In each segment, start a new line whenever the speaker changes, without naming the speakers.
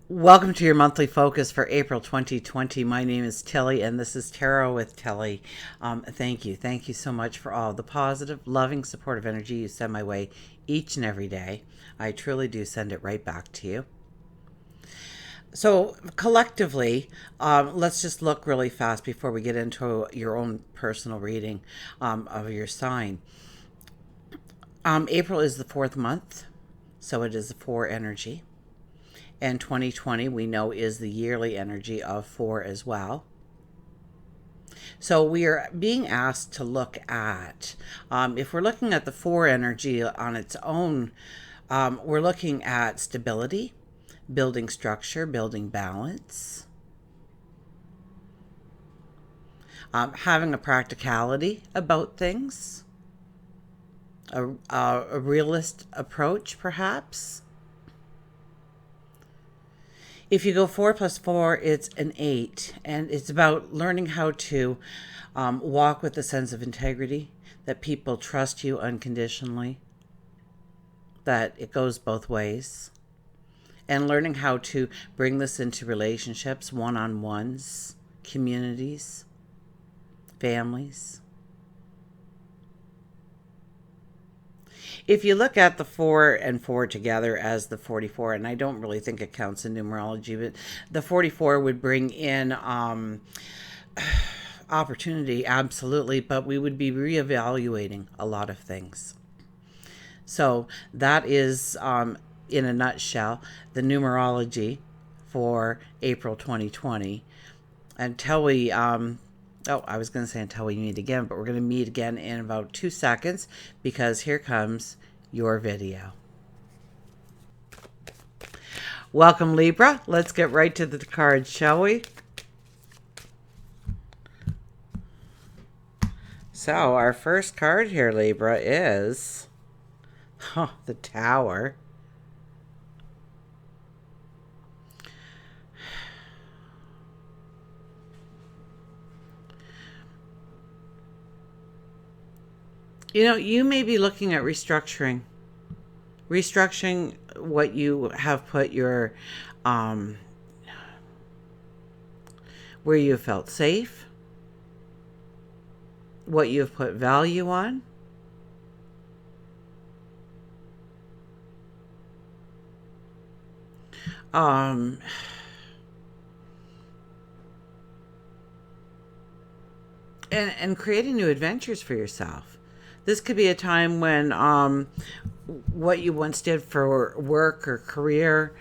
Welcome to your monthly focus for April 2020. My name is Tilly, and this is Tarot with Tilly. Thank you. Thank you so much for all the positive, loving, supportive energy you send my way each and every day. I truly do send it right back to you. So, collectively, let's just look really fast before we get into your own personal reading of your sign. April is the fourth month, so it is the 4 energy. And 2020, we know, is the yearly energy of 4 as well. So we are being asked to look at, if we're looking at the 4 energy on its own, we're looking at stability, building structure, building balance, having a practicality about things, a realist approach, perhaps. If you go 4 plus 4, it's an 8, and it's about learning how to walk with a sense of integrity, that people trust you unconditionally, that it goes both ways, and learning how to bring this into relationships, one-on-ones, communities, families. If you look at the 4 and 4 together as the 44, and I don't really think it counts in numerology, but the 44 would bring in opportunity, absolutely, but we would be reevaluating a lot of things. So that is, in a nutshell, the numerology for April 2020. Until we I was going to say until we meet again, but we're going to meet again in about 2 seconds because here comes your video. Welcome, Libra. Let's get right to the cards, shall we? So our first card here, Libra, is the Tower. You know, you may be looking at restructuring what you have put your, where you felt safe, what you've put value on. And creating new adventures for yourself. This could be a time when what you once did for work or career,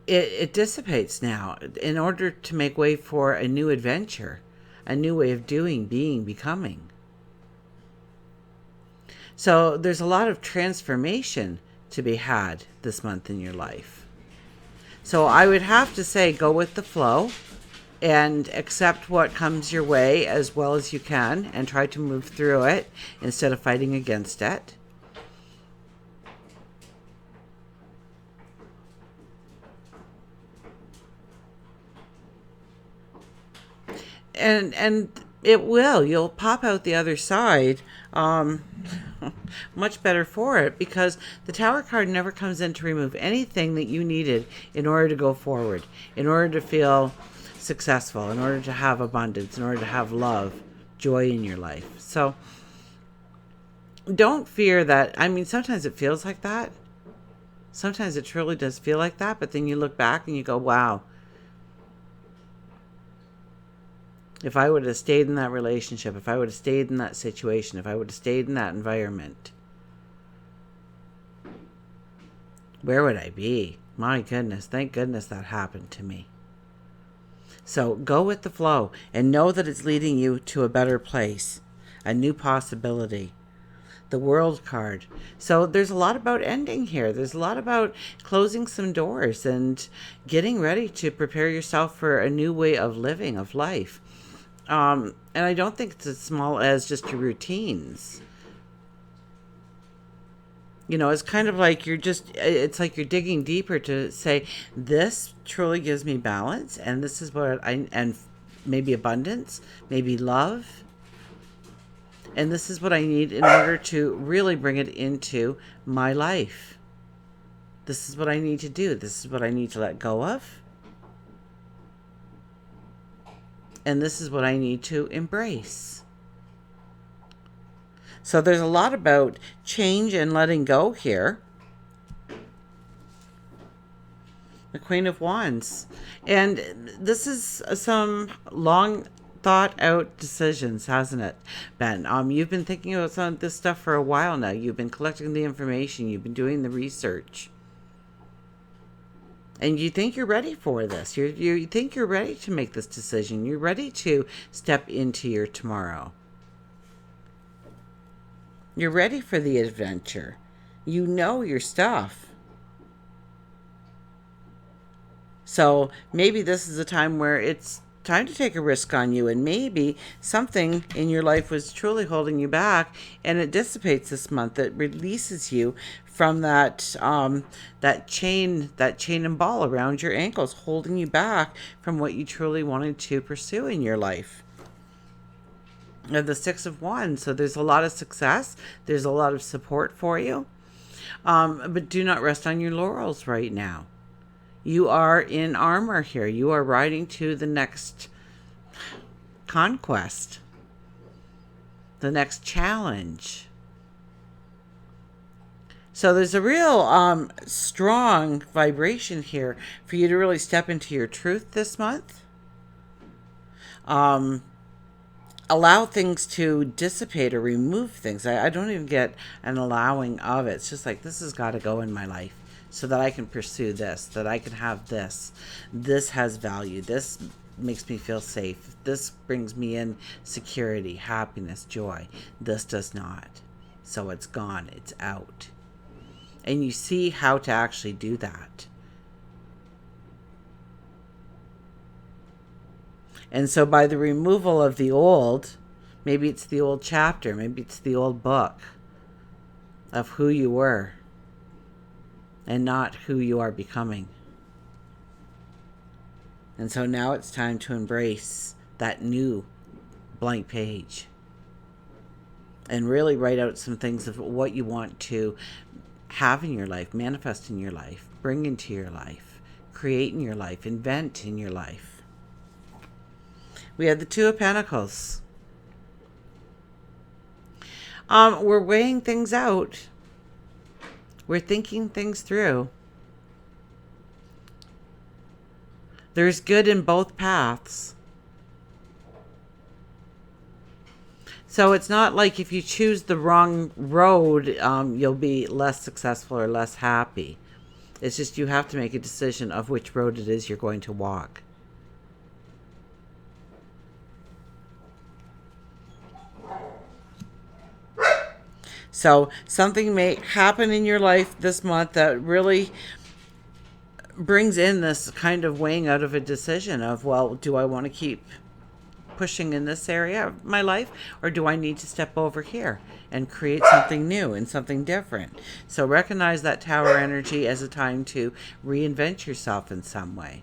it dissipates now in order to make way for a new adventure, a new way of doing, being, becoming. So there's a lot of transformation to be had this month in your life. So I would have to say go with the flow and accept what comes your way as well as you can and try to move through it instead of fighting against it. And it will. You'll pop out the other side much better for it, because the Tower card never comes in to remove anything that you needed in order to go forward, in order to feel successful, in order to have abundance, in order to have love, joy in your life. So don't fear that. I mean, sometimes it feels like that. Sometimes it truly does feel like that, but then you look back and you go, wow, if I would have stayed in that relationship, if I would have stayed in that situation, if I would have stayed in that environment, where would I be? My goodness, thank goodness that happened to me. So go with the flow and know that it's leading you to a better place, a new possibility. The World card. So there's a lot about ending here. There's a lot about closing some doors and getting ready to prepare yourself for a new way of living, of life. And I don't think it's as small as just your routines. You know, it's kind of like it's like you're digging deeper to say, this truly gives me balance, and this is what and maybe abundance, maybe love. And this is what I need in order to really bring it into my life. This is what I need to do. This is what I need to let go of. And this is what I need to embrace. So there's a lot about change and letting go here. The Queen of Wands. And this is some long thought out decisions, hasn't it, Ben? You've been thinking about some of this stuff for a while now. You've been collecting the information. You've been doing the research. And you think you're ready for this. You think you're ready to make this decision. You're ready to step into your tomorrow. You're ready for the adventure. You know your stuff. So maybe this is a time where it's time to take a risk on you, and maybe something in your life was truly holding you back, and it dissipates this month. It releases you from that chain and ball around your ankles, holding you back from what you truly wanted to pursue in your life. The Six of Wands. So there's a lot of success. There's a lot of support for you. But do not rest on your laurels right now. You are in armor here. You are riding to the next conquest, the next challenge. So there's a real strong vibration here for you to really step into your truth this month. Allow things to dissipate or remove things. I don't even get an allowing of it. It's just like, this has got to go in my life so that I can pursue this, that I can have this. This has value. This makes me feel safe. This brings me in security, happiness, joy. This does not. So it's gone. It's out. And you see how to actually do that. And so by the removal of the old, maybe it's the old chapter, maybe it's the old book of who you were and not who you are becoming. And so now it's time to embrace that new blank page and really write out some things of what you want to have in your life, manifest in your life, bring into your life, create in your life, invent in your life. We have the Two of Pentacles. We're weighing things out. We're thinking things through. There's good in both paths. So it's not like if you choose the wrong road, you'll be less successful or less happy. It's just you have to make a decision of which road it is you're going to walk. So something may happen in your life this month that really brings in this kind of weighing out of a decision of, well, do I want to keep pushing in this area of my life, or do I need to step over here and create something new and something different? So recognize that Tower energy as a time to reinvent yourself in some way.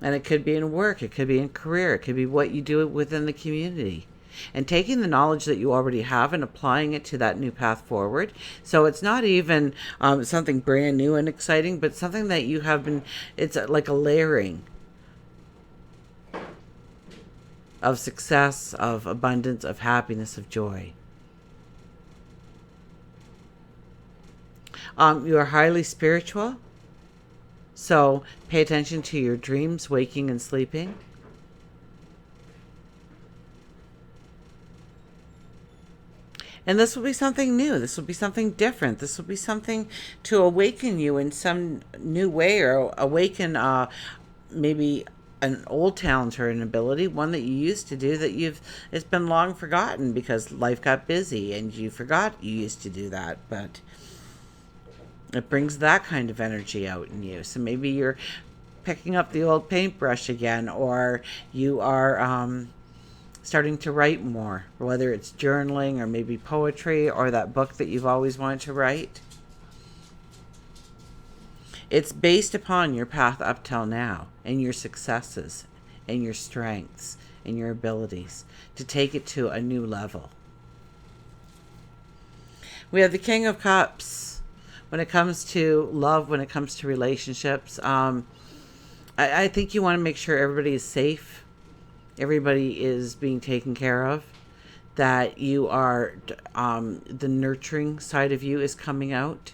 And it could be in work, it could be in career, it could be what you do within the community. And taking the knowledge that you already have and applying it to that new path forward. So it's not even something brand new and exciting, but something that you have been, it's like a layering of success, of abundance, of happiness, of joy. You are highly spiritual. So pay attention to your dreams, waking and sleeping. And this will be something new. This will be something different. This will be something to awaken you in some new way, or awaken maybe an old talent or an ability, one that you used to do that it's been long forgotten because life got busy and you forgot you used to do that. But it brings that kind of energy out in you. So maybe you're picking up the old paintbrush again, or you are starting to write more, whether it's journaling or maybe poetry or that book that you've always wanted to write. It's based upon your path up till now and your successes and your strengths and your abilities to take it to a new level. We have the King of Cups. When it comes to love, when it comes to relationships, I think you want to make sure everybody is safe, everybody is being taken care of, that you are, the nurturing side of you is coming out.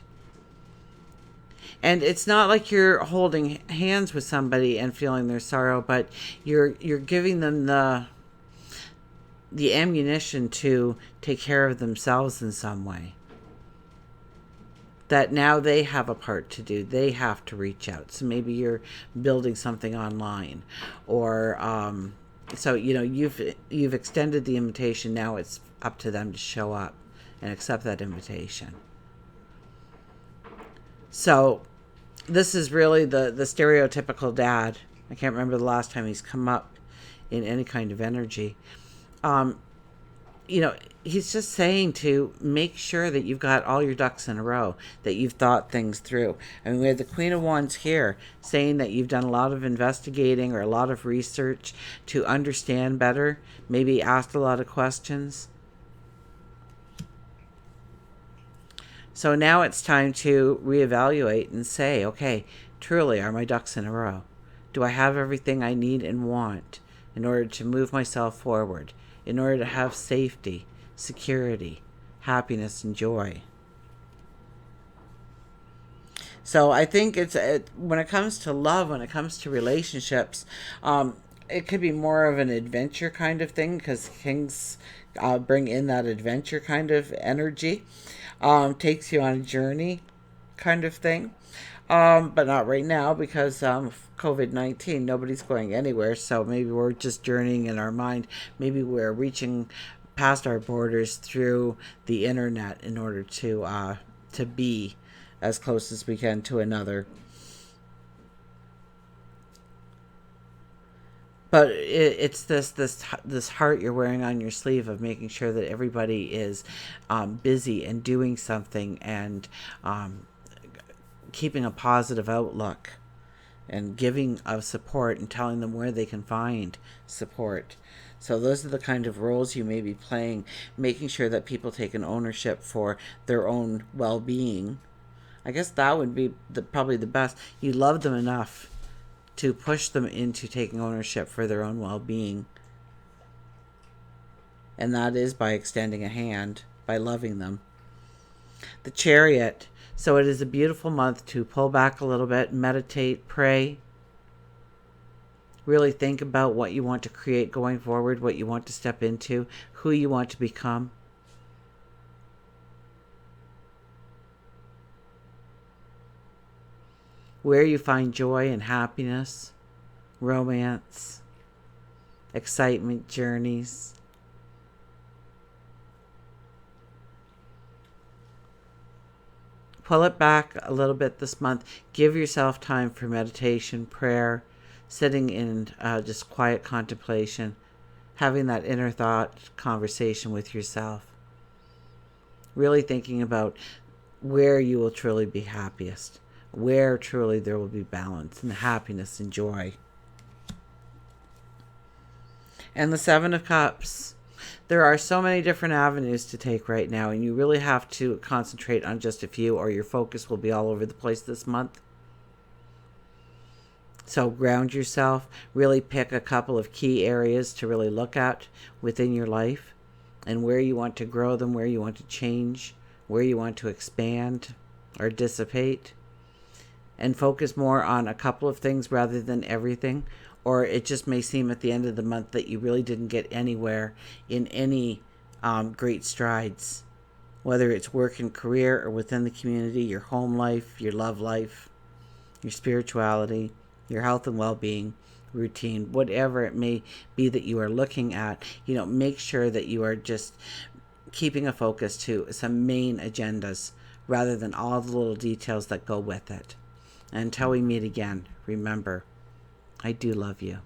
And it's not like you're holding hands with somebody and feeling their sorrow, but you're giving them the ammunition to take care of themselves in some way. That now they have a part to do. They have to reach out. So maybe you're building something online, or so you've extended the invitation. Now it's up to them to show up and accept that invitation. So this is really the stereotypical dad. I can't remember the last time he's come up in any kind of energy. He's just saying to make sure that you've got all your ducks in a row, that you've thought things through. I mean, we have the Queen of Wands here saying that you've done a lot of investigating or a lot of research to understand better, maybe asked a lot of questions. So now it's time to reevaluate and say, okay, truly, are my ducks in a row? Do I have everything I need and want in order to move myself forward, in order to have safety, security, happiness, and joy? So I think when it comes to love, when it comes to relationships, it could be more of an adventure kind of thing, because kings bring in that adventure kind of energy. Takes you on a journey kind of thing. But not right now, because COVID-19, nobody's going anywhere. So maybe we're just journeying in our mind. Maybe we're reaching past our borders through the internet in order to be as close as we can to another. But it's this heart you're wearing on your sleeve of making sure that everybody is busy and doing something, and keeping a positive outlook, and giving of support and telling them where they can find support. So those are the kind of roles you may be playing, making sure that people take an ownership for their own well-being. I guess that would be probably the best. You love them enough to push them into taking ownership for their own well-being. And that is by extending a hand, by loving them. The Chariot. So it is a beautiful month to pull back a little bit, meditate, pray. Really think about what you want to create going forward, what you want to step into, who you want to become. Where you find joy and happiness, romance, excitement, journeys. Pull it back a little bit this month. Give yourself time for meditation, prayer, sitting in just quiet contemplation, having that inner thought conversation with yourself. Really thinking about where you will truly be happiest, where truly there will be balance and happiness and joy. And the Seven of Cups. There are so many different avenues to take right now, and you really have to concentrate on just a few, or your focus will be all over the place this month. So ground yourself, really pick a couple of key areas to really look at within your life, and where you want to grow them, where you want to change, where you want to expand or dissipate. And focus more on a couple of things rather than everything, or it just may seem at the end of the month that you really didn't get anywhere in any great strides, whether it's work and career or within the community, your home life, your love life, your spirituality, your health and well-being, routine, whatever it may be that you are looking at. Make sure that you are just keeping a focus to some main agendas rather than all the little details that go with it. Until we meet again, remember, I do love you.